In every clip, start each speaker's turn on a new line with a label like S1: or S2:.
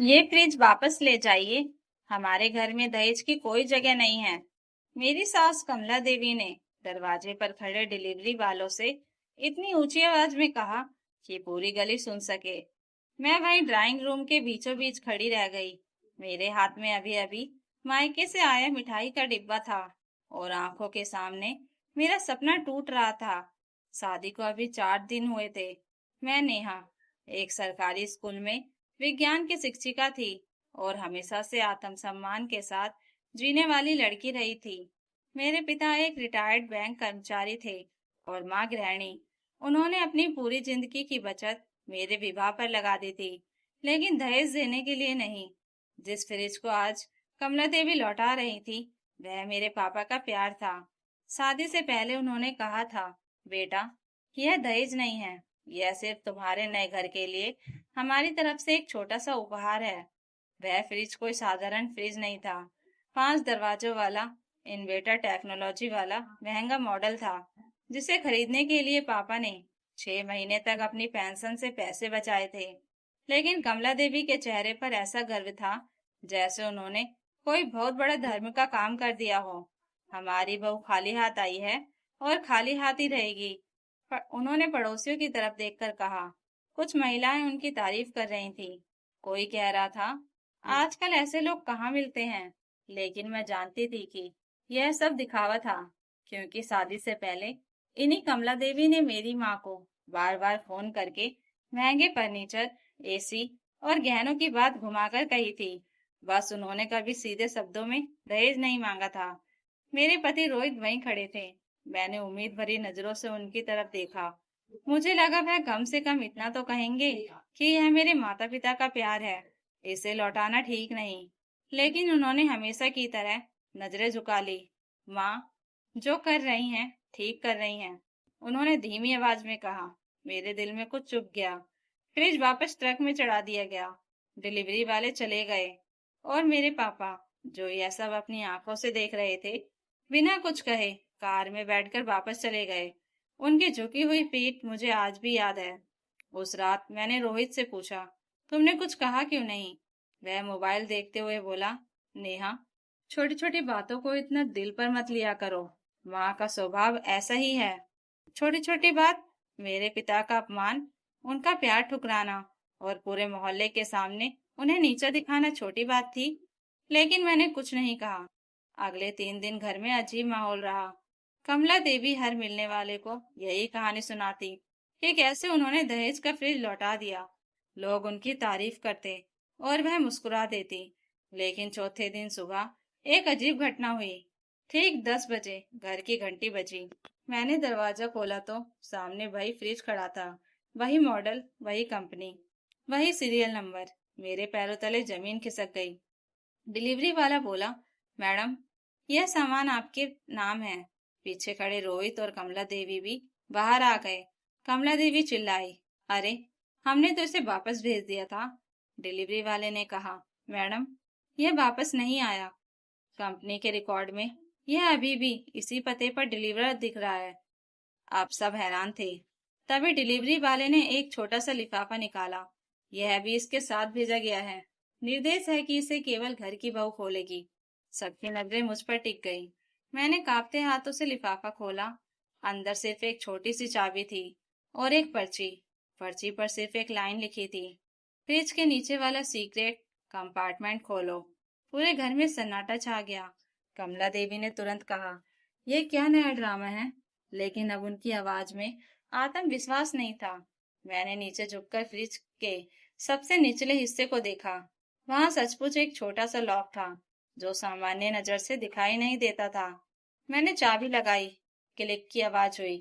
S1: ये फ्रिज वापस ले जाइए। हमारे घर में दहेज की कोई जगह नहीं है। मेरी सास कमला देवी ने दरवाजे पर खड़े डिलीवरी वालों से इतनी ऊंची आवाज में कहा कि पूरी गली सुन सके। मैं वहीं ड्राइंग रूम के बीचों बीच खड़ी रह गई। मेरे हाथ में अभी अभी मायके से आया मिठाई का डिब्बा था और आंखों के सामने मेरा सपना टूट रहा था। शादी को अभी 4 दिन हुए थे। मैं नेहा एक सरकारी स्कूल में विज्ञान की शिक्षिका थी और हमेशा से आत्मसम्मान के साथ जीने वाली लड़की रही थी। मेरे पिता एक रिटायर्ड बैंक कर्मचारी थे और माँ गृहिणी। उन्होंने अपनी पूरी जिंदगी की बचत मेरे विवाह पर लगा दी थी, लेकिन दहेज देने के लिए नहीं। जिस फ्रिज को आज कमला देवी लौटा रही थी, वह मेरे पापा का प्यार था। शादी से पहले उन्होंने कहा था, बेटा, यह दहेज नहीं है, यह सिर्फ तुम्हारे नए घर के लिए हमारी तरफ से एक छोटा सा उपहार है। वह फ्रिज कोई साधारण फ्रिज नहीं था। 5 दरवाजों वाला इन्वर्टर टेक्नोलॉजी वाला महंगा मॉडल था, जिसे खरीदने के लिए पापा ने 6 महीने तक अपनी पेंशन से पैसे बचाए थे। लेकिन कमला देवी के चेहरे पर ऐसा गर्व था, जैसे उन्होंने कोई बहुत बड़ा धर्म का काम कर दिया हो। हमारी बहू खाली हाथ आई है और खाली हाथ ही रहेगी। पर उन्होंने पड़ोसियों की तरफ देखकर कहा। कुछ महिलाएं उनकी तारीफ कर रही थीं। कोई कह रहा था, आजकल ऐसे लोग कहाँ मिलते हैं। लेकिन मैं जानती थी कि यह सब दिखावा था, क्योंकि शादी से पहले इन्हीं कमला देवी ने मेरी माँ को बार बार फोन करके महंगे फर्नीचर, एसी और गहनों की बात घुमाकर कही थी। बस उन्होंने कभी सीधे शब्दों में दहेज नहीं मांगा था। मेरे पति रोहित वहीं खड़े थे। मैंने उम्मीद भरी नजरों से उनकी तरफ देखा। मुझे लगा वह कम से कम इतना तो कहेंगे कि यह मेरे माता पिता का प्यार है, इसे लौटाना ठीक नहीं। लेकिन उन्होंने हमेशा की तरह नजरें झुका ली। माँ, जो कर रही हैं ठीक कर रही हैं, उन्होंने धीमी आवाज में कहा। मेरे दिल में कुछ चुभ गया। फ्रिज वापस ट्रक में चढ़ा दिया गया। डिलीवरी वाले चले गए और मेरे पापा, जो यह सब अपनी आंखों से देख रहे थे, बिना कुछ कहे कार में बैठकर वापस चले गए। उनकी झुकी हुई पीठ मुझे आज भी याद है। उस रात मैंने रोहित से पूछा, तुमने कुछ कहा क्यों नहीं? वह मोबाइल देखते हुए बोला, नेहा, छोटी छोटी बातों को इतना दिल पर मत लिया करो। माँ का स्वभाव ऐसा ही है। छोटी छोटी बात, मेरे पिता का अपमान, उनका प्यार ठुकराना और पूरे मोहल्ले के सामने उन्हें नीचा दिखाना छोटी बात थी। लेकिन मैंने कुछ नहीं कहा। अगले 3 दिन घर में अजीब माहौल रहा। कमला देवी हर मिलने वाले को यही कहानी सुनाती कि कैसे उन्होंने दहेज का फ्रिज लौटा दिया। लोग उनकी तारीफ करते और वह मुस्कुरा देती। लेकिन चौथे दिन सुबह एक अजीब घटना हुई। ठीक 10 बजे घर की घंटी बजी। मैंने दरवाजा खोला तो सामने वही फ्रिज खड़ा था। वही मॉडल, वही कंपनी, वही सीरियल नंबर। मेरे पैरों तले जमीन खिसक गई। डिलीवरी वाला बोला, मैडम, यह सामान आपके नाम है। पीछे खड़े रोहित और कमला देवी भी बाहर आ गए। कमला देवी चिल्लाई, अरे, हमने तो इसे वापस भेज दिया था। डिलीवरी वाले ने कहा, मैडम, यह वापस नहीं आया। कंपनी के रिकॉर्ड में यह अभी भी इसी पते पर डिलीवर दिख रहा है। आप सब हैरान थे। तभी डिलीवरी वाले ने एक छोटा सा लिफाफा निकाला। यह भी इसके साथ भेजा गया है। निर्देश है कि इसे केवल घर की बहू खोलेगी। सबकी नजरें मुझ पर टिक गई। मैंने कांपते हाथों से लिफाफा खोला। अंदर सिर्फ एक छोटी सी चाबी थी और एक पर्ची। पर्ची पर सिर्फ एक लाइन लिखी थी, फ्रिज के नीचे वाला सीक्रेट कंपार्टमेंट खोलो। पूरे घर में सन्नाटा छा गया। कमला देवी ने तुरंत कहा, यह क्या नया ड्रामा है? लेकिन अब उनकी आवाज में आत्मविश्वास नहीं था। मैंने नीचे झुककर फ्रिज के सबसे निचले हिस्से को देखा। वहां सचमुच एक छोटा सा लॉक था, जो सामान्य नजर से दिखाई नहीं देता था। मैंने चाबी लगाई। क्लिक की आवाज हुई।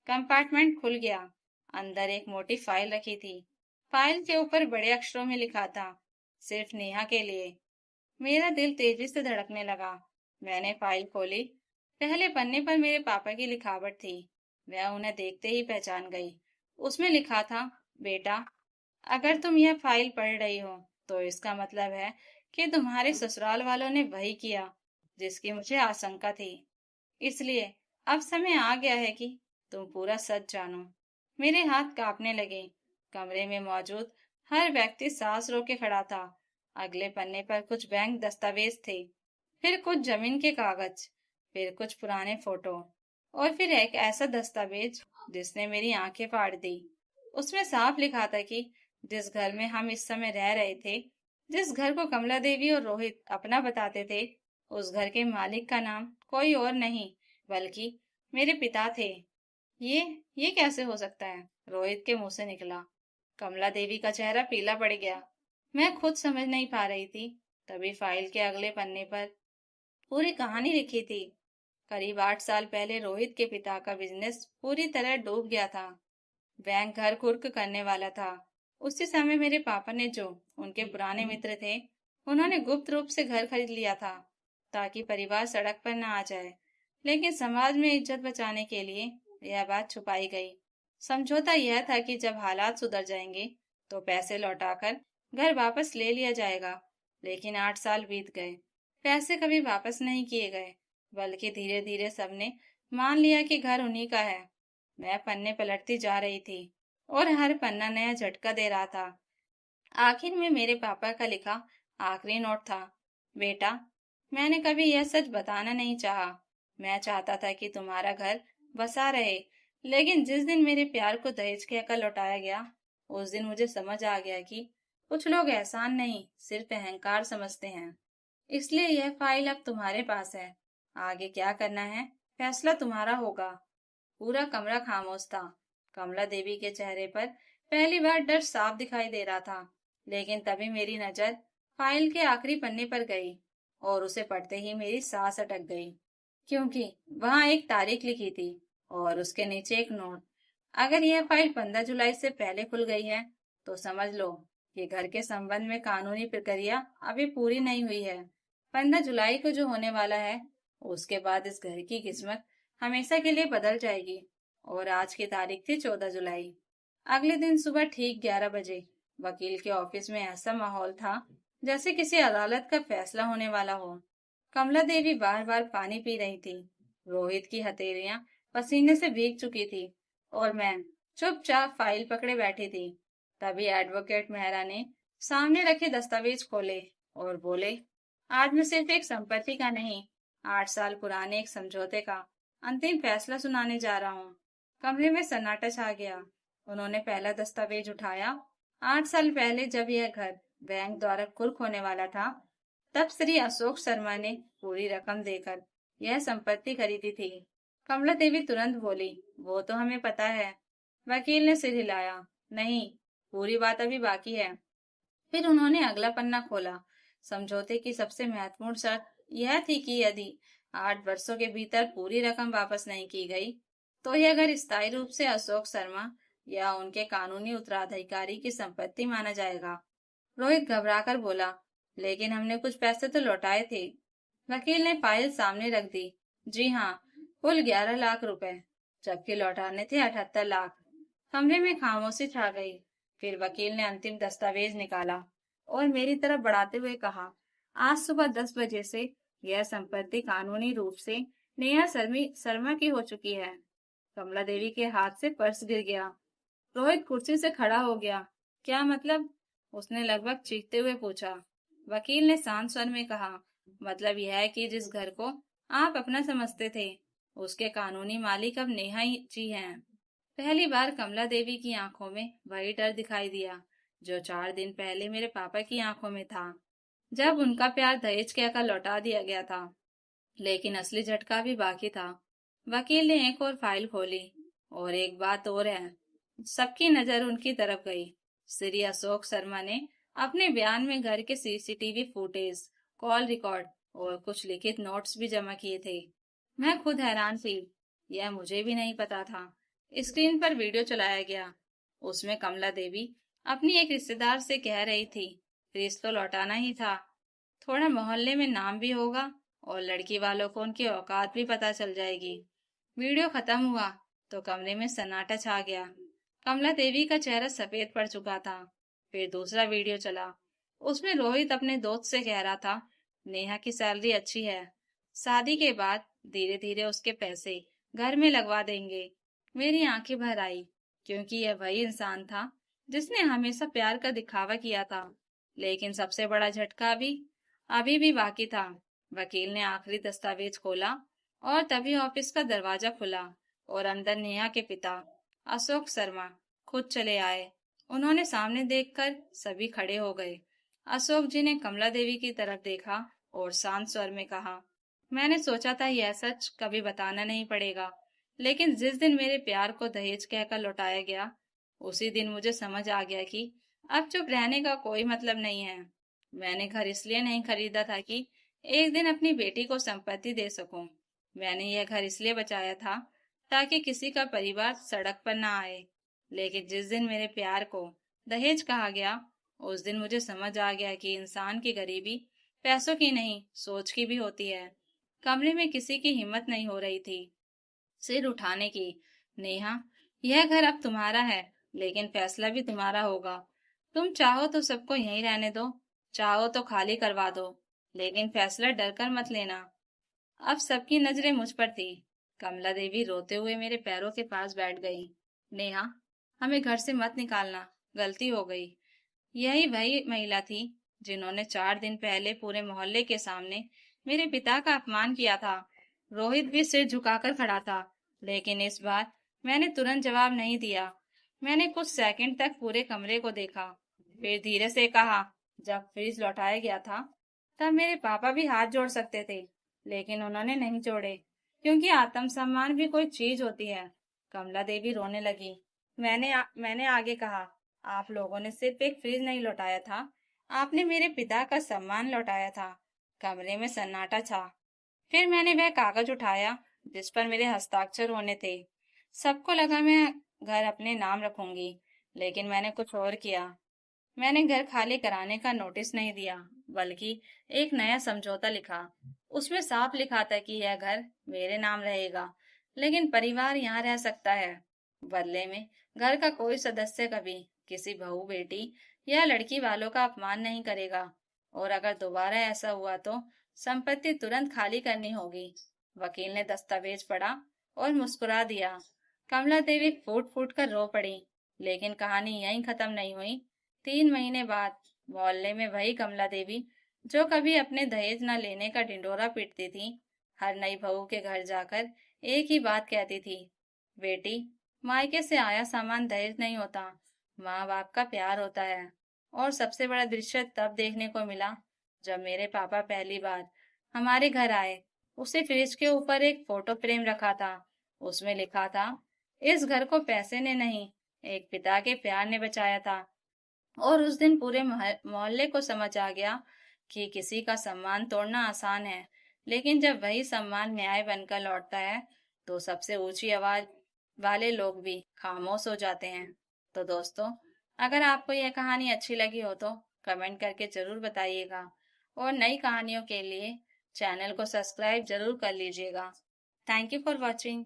S1: कंपार्टमेंट खुल गया। अंदर एक मोटी फाइल रखी थी। फाइल के ऊपर बड़े अक्षरों में लिखा था, सिर्फ नेहा के लिए। मेरा दिल तेजी से धड़कने लगा। मैंने फाइल खोली। पहले पन्ने पर मेरे पापा की लिखावट थी। मैं उन्हें देखते ही पहचान गई। उसमें लिखा था, बेटा, अगर तुम यह फाइल पढ़ रही हो तो इसका मतलब है कि तुम्हारे ससुराल वालों ने वही किया जिसकी मुझे आशंका थी। इसलिए अब समय आ गया है कि तुम पूरा सच जानो। मेरे हाथ कांपने लगे। कमरे में मौजूद हर व्यक्ति सांस रोके खड़ा था। अगले पन्ने पर कुछ बैंक दस्तावेज थे, फिर कुछ जमीन के कागज, फिर कुछ पुराने फोटो, और फिर एक ऐसा दस्तावेज जिसने मेरी आंखें फाड़ दी। उसमें साफ लिखा था कि जिस घर में हम इस समय रह रहे थे, जिस घर को कमला देवी और रोहित अपना बताते थे, उस घर के मालिक का नाम कोई और नहीं बल्कि मेरे पिता थे। ये ये कैसे हो सकता है? रोहित के मुंह से निकला। कमला देवी का चेहरा पीला पड़ गया। मैं खुद समझ नहीं पा रही थी। तभी फाइल के अगले पन्ने पर पूरी कहानी लिखी थी। करीब 8 साल पहले रोहित के पिता का बिजनेस पूरी तरह डूब गया था। बैंक घर कुर्क करने वाला था। उसी समय मेरे पापा ने, जो उनके पुराने मित्र थे, उन्होंने गुप्त रूप से घर खरीद लिया था ताकि परिवार सड़क पर न आ जाए। लेकिन समाज में इज्जत बचाने के लिए यह बात छुपाई गई। समझौता यह था कि जब हालात सुधर जाएंगे तो पैसे लौटाकर घर वापस ले लिया जाएगा। लेकिन 8 साल बीत गए, पैसे कभी वापस नहीं किए गए, बल्कि धीरे धीरे सबने मान लिया कि घर उन्हीं का है। मैं पन्ने पलटती जा रही थी और हर पन्ना नया झटका दे रहा था। आखिर में मेरे पापा का लिखा आखिरी नोट था। बेटा, मैंने कभी यह सच बताना नहीं चाहा। मैं चाहता था कि तुम्हारा घर बसा रहे, लेकिन जिस दिन मेरे प्यार को दहेज कहकर लौटाया गया, उस दिन मुझे समझ आ गया कि कुछ लोग एहसान नहीं, सिर्फ अहंकार समझते हैं। इसलिए यह फाइल अब तुम्हारे पास है। आगे क्या करना है, फैसला तुम्हारा होगा। पूरा कमरा खामोश था। कमला देवी के चेहरे पर पहली बार डर साफ दिखाई दे रहा था। लेकिन तभी मेरी नजर फाइल के आखिरी पन्ने पर गई और उसे पढ़ते ही मेरी सांस अटक गई, क्योंकि वहां एक तारीख लिखी थी और उसके नीचे एक नोट। अगर यह फाइल 15 जुलाई से पहले खुल गई है तो समझ लो कि घर के संबंध में कानूनी प्रक्रिया अभी पूरी नहीं हुई है। 15 जुलाई को जो होने वाला है, उसके बाद इस घर की किस्मत हमेशा के लिए बदल जाएगी। और आज की तारीख थी 14 जुलाई। अगले दिन सुबह ठीक 11 बजे वकील के ऑफिस में ऐसा माहौल था जैसे किसी अदालत का फैसला होने वाला हो। कमला देवी बार बार पानी पी रही थी। रोहित की हथेलियां पसीने से भीग चुकी थी और मैं चुपचाप फाइल पकड़े बैठी थी। तभी एडवोकेट मेहरा ने सामने रखे दस्तावेज खोले और बोले, आज मैं सिर्फ एक संपत्ति का नहीं, 8 साल पुराने एक समझौते का अंतिम फैसला सुनाने जा रहा हूँ। कमरे में सन्नाटा छा गया। उन्होंने पहला दस्तावेज उठाया। 8 साल पहले जब यह घर बैंक द्वारा कुर्क होने वाला था, तब श्री अशोक शर्मा ने पूरी रकम देकर यह संपत्ति खरीदी थी। कमला देवी तुरंत बोली, वो तो हमें पता है। वकील ने सिर हिलाया, नहीं, पूरी बात अभी बाकी है। फिर उन्होंने अगला पन्ना खोला। समझौते की सबसे महत्वपूर्ण शर्त यह थी कि यदि 8 वर्षों के भीतर पूरी रकम वापस नहीं की गई, तो यह घर स्थायी रूप से अशोक शर्मा या उनके कानूनी उत्तराधिकारी की संपत्ति माना जाएगा। रोहित घबराकर बोला, लेकिन हमने कुछ पैसे तो लौटाए थे। वकील ने फाइल सामने रख दी। जी हाँ, कुल 11 लाख रुपए, जबकि लौटाने थे 78 लाख। कमरे में खामोशी छा गई। फिर वकील ने अंतिम दस्तावेज निकाला और मेरी तरफ बढ़ाते हुए कहा, आज सुबह 10 बजे से यह संपत्ति कानूनी रूप से नेहा शर्मा की हो चुकी है। कमला देवी के हाथ से पर्स गिर गया। रोहित कुर्सी से खड़ा हो गया। क्या मतलब? उसने लगभग चीखते हुए पूछा। वकील ने शांत स्वर में कहा, मतलब यह है कि जिस घर को आप अपना समझते थे, उसके कानूनी मालिक अब नेहा जी हैं। पहली बार कमला देवी की आंखों में वही डर दिखाई दिया जो 4 दिन पहले मेरे पापा की आंखों में था, जब उनका प्यार दहेज कहकर लौटा दिया गया था। लेकिन असली झटका भी बाकी था। वकील ने एक और फाइल खोली और एक बात और है। सबकी नजर उनकी तरफ गई। श्री अशोक शर्मा ने अपने बयान में घर के सीसीटीवी फुटेज, कॉल रिकॉर्ड और कुछ लिखित नोट्स भी जमा किए थे। मैं खुद हैरान थी। यह मुझे भी नहीं पता था। स्क्रीन पर वीडियो चलाया गया। उसमें कमला देवी अपनी एक रिश्तेदार से कह रही थी, फीस तो लौटाना ही था, थोड़ा मोहल्ले में नाम भी होगा और लड़की वालों को उनकी औकात भी पता चल जाएगी। वीडियो खत्म हुआ तो कमरे में सन्नाटा छा गया। कमला देवी का चेहरा सफेद पड़ चुका था। फिर दूसरा वीडियो चला। उसमें रोहित अपने दोस्त से कह रहा था, नेहा की सैलरी अच्छी है, शादी के बाद धीरे धीरे उसके पैसे घर में लगवा देंगे। मेरी आंखें भर आई, क्योंकि यह वही इंसान था जिसने हमेशा प्यार का दिखावा किया था, लेकिन सबसे बड़ा झटका अभी भी बाकी था। वकील ने आखिरी दस्तावेज खोला और तभी ऑफिस का दरवाजा खुला और अंदर नेहा के पिता अशोक शर्मा खुद चले आए। उन्होंने सामने देखकर सभी खड़े हो गए। अशोक जी ने कमला देवी की तरफ देखा और शांत स्वर में कहा, मैंने सोचा था यह सच कभी बताना नहीं पड़ेगा, लेकिन जिस दिन मेरे प्यार को दहेज कहकर लौटाया गया, उसी दिन मुझे समझ आ गया कि अब चुप रहने का कोई मतलब नहीं है। मैंने घर इसलिए नहीं खरीदा था कि एक दिन अपनी बेटी को संपत्ति दे सकूं। मैंने यह घर इसलिए बचाया था ताकि किसी का परिवार सड़क पर ना आए। लेकिन जिस दिन मेरे प्यार को दहेज कहा गया, उस दिन मुझे समझ आ गया कि इंसान की गरीबी पैसों की नहीं, सोच की भी होती है। कमरे में किसी की हिम्मत नहीं हो रही थी सिर उठाने की। नेहा, यह घर अब तुम्हारा है, लेकिन फैसला भी तुम्हारा होगा। तुम चाहो तो सबको यहीं रहने दो, चाहो तो खाली करवा दो, लेकिन फैसला डरकर मत लेना। अब सबकी नजरें मुझ पर थी। कमला देवी रोते हुए मेरे पैरों के पास बैठ गई। नेहा, हमें घर से मत निकालना, गलती हो गई। यही वही महिला थी जिन्होंने 4 दिन पहले पूरे मोहल्ले के सामने मेरे पिता का अपमान किया था। रोहित भी सिर झुकाकर खड़ा था, लेकिन इस बार मैंने तुरंत जवाब नहीं दिया। मैंने कुछ सेकंड तक पूरे कमरे को देखा, फिर धीरे से कहा, जब फ्रिज लौटाया गया था, तब मेरे पापा भी हाथ जोड़ सकते थे, लेकिन उन्होंने नहीं जोड़े, क्योंकि आत्मसम्मान भी कोई चीज होती है। कमला देवी रोने लगी। मैंने आगे कहा, आप लोगों ने सिर्फ एक फ्रिज नहीं लौटाया था, आपने मेरे पिता का सम्मान लौटाया था। कमरे में सन्नाटा छा। फिर मैंने वह कागज उठाया जिस पर मेरे हस्ताक्षर होने थे। सबको लगा मैं घर अपने नाम रखूंगी, लेकिन मैंने कुछ और किया। मैंने घर खाली कराने का नोटिस नहीं दिया, बल्कि एक नया समझौता लिखा। उसमें साफ लिखा था कि यह घर मेरे नाम रहेगा, लेकिन परिवार यहाँ रह सकता है। बदले में घर का कोई सदस्य कभी किसी बहू बेटी या लड़की वालों का अपमान नहीं करेगा, और अगर दोबारा ऐसा हुआ तो संपत्ति तुरंत खाली करनी होगी। वकील ने दस्तावेज पढ़ा और मुस्कुरा दिया। कमला देवी फूट फूट कर रो पड़ी। लेकिन कहानी यहीं खत्म नहीं हुई। 3 महीने बाद मोहल्ले में वही कमला देवी, जो कभी अपने दहेज न लेने का ढिंढोरा पीटती थी, हर नई बहू के घर जाकर एक ही बात कहती थी, बेटी, मायके से आया सामान दहेज नहीं होता, माँ बाप का प्यार होता है। और सबसे बड़ा दृश्य तब देखने को मिला जब मेरे पापा पहली बार हमारे घर आए। उसे फ्रिज के ऊपर एक फोटो फ्रेम रखा था। उसमें लिखा था, इस घर को पैसे ने नहीं, एक पिता के प्यार ने बचाया था। और उस दिन पूरे मोहल्ले को समझ आ गया कि किसी का सम्मान तोड़ना आसान है, लेकिन जब वही सम्मान न्याय बनकर लौटता है, तो सबसे ऊंची आवाज वाले लोग भी खामोश हो जाते हैं। तो दोस्तों, अगर आपको यह कहानी अच्छी लगी हो तो कमेंट करके जरूर बताइएगा, और नई कहानियों के लिए चैनल को सब्सक्राइब जरूर कर लीजिएगा। Thank you for watching.